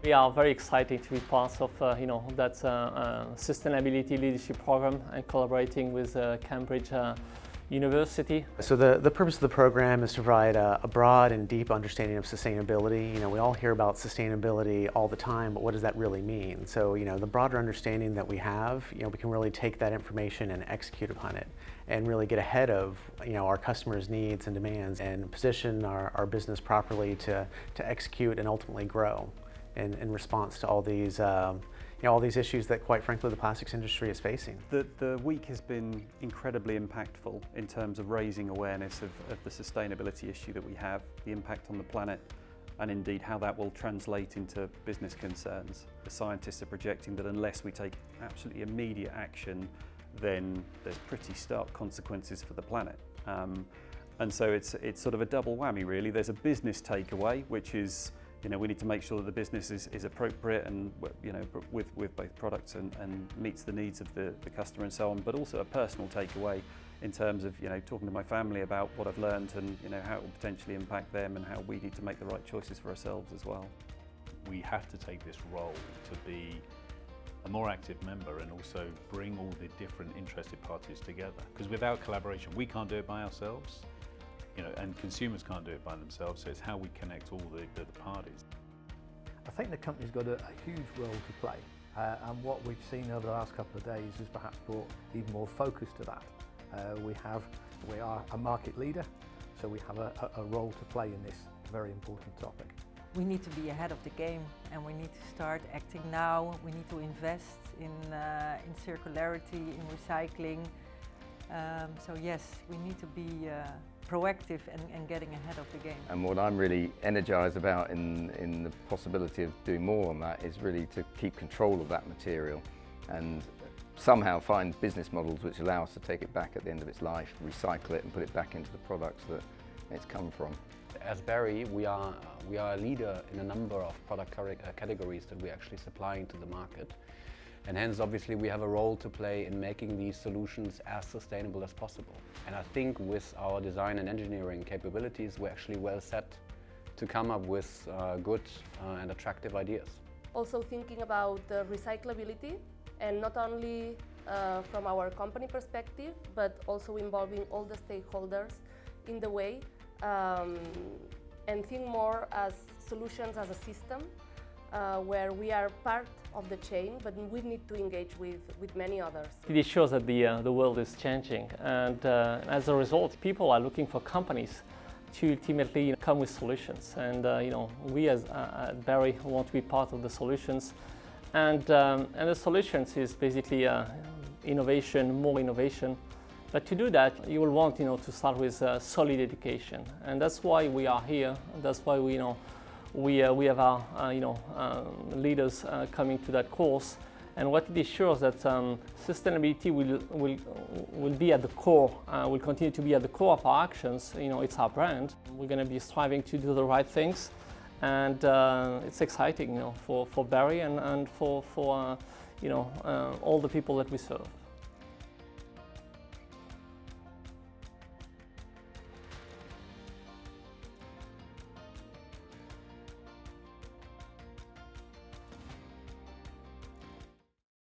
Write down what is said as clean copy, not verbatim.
We are very excited to be part of that sustainability leadership program and collaborating with Cambridge University. So the purpose of the program is to provide a broad and deep understanding of sustainability. We all hear about sustainability all the time, but what does that really mean? So the broader understanding that we have, we can really take that information and execute upon it and really get ahead of our customers' needs and demands and position our business properly to execute and ultimately grow in response to all these all these issues that, quite frankly, the plastics industry is facing. The week has been incredibly impactful in terms of raising awareness of the sustainability issue that we have, the impact on the planet, and indeed how that will translate into business concerns. The scientists are projecting that unless we take absolutely immediate action, then there's pretty stark consequences for the planet. And so it's sort of a double whammy, really. There's a business takeaway, which is we need to make sure that the business is appropriate and with both products and meets the needs of the customer and so on, but also a personal takeaway in terms of talking to my family about what I've learned and how it will potentially impact them and how we need to make the right choices for ourselves as well. We have to take this role to be a more active member and also bring all the different interested parties together, because without collaboration we can't do it by ourselves. And consumers can't do it by themselves, so it's how we connect all the parties. I think the company's got a huge role to play, and what we've seen over the last couple of days has perhaps brought even more focus to that. We are a market leader, so we have a role to play in this very important topic. We need to be ahead of the game, and we need to start acting now. We need to invest in circularity, in recycling. So yes, we need to be proactive and getting ahead of the game. And what I'm really energised about in the possibility of doing more on that is really to keep control of that material and somehow find business models which allow us to take it back at the end of its life, recycle it and put it back into the products that it's come from. As Barry, we are a leader in a number of product categories that we're actually supplying to the market. And hence, obviously, we have a role to play in making these solutions as sustainable as possible. And I think with our design and engineering capabilities, we're actually well set to come up with good and attractive ideas. Also thinking about the recyclability, and not only from our company perspective, but also involving all the stakeholders in the way, and think more as solutions as a system, where we are part of the chain, but we need to engage with many others. It shows that the world is changing, and as a result, people are looking for companies to ultimately come with solutions. And we as at Barry want to be part of the solutions, and the solutions is basically innovation, more innovation. But to do that, you will want to start with solid education, and that's why we are here. That's why we have our leaders coming to that course, and what it ensures that sustainability will be at the core, will continue to be at the core of our actions. It's our brand. We're going to be striving to do the right things, and it's exciting, for Barry and for all the people that we serve.